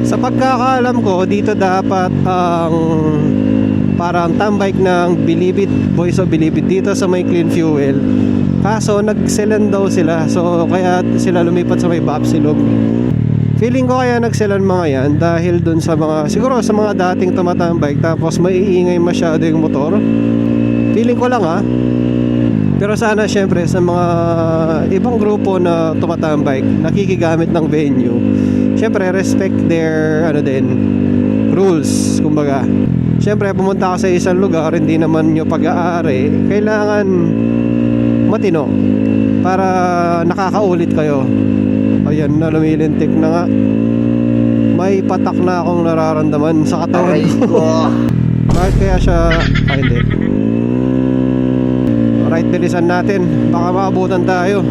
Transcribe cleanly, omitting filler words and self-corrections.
Sa pagkakaalam ko, dito dapat ang parang tambike ng Bilibid, Boys of Bilibid dito sa may Clean Fuel. Kaso nagselan daw sila, so kaya sila lumipat sa may Bapsilog. Feeling ko kaya nagselan mga yan dahil dun sa mga, siguro sa mga dating tumatambike tapos maiingay masyado yung motor. Feeling ko lang pero sana syempre sa mga ibang grupo na tumatambike, nakikigamit ng venue, syempre respect their rules. Kumbaga, syempre pumunta ka sa isang lugar, hindi naman nyo pag-aari, kailangan matino para nakakaulit kayo. Ayan na, lumilintik na nga. May patak na akong nararamdaman sa katawan ko. Bakit kaya siya hindi? Right, bilisan natin, baka maabutan tayo.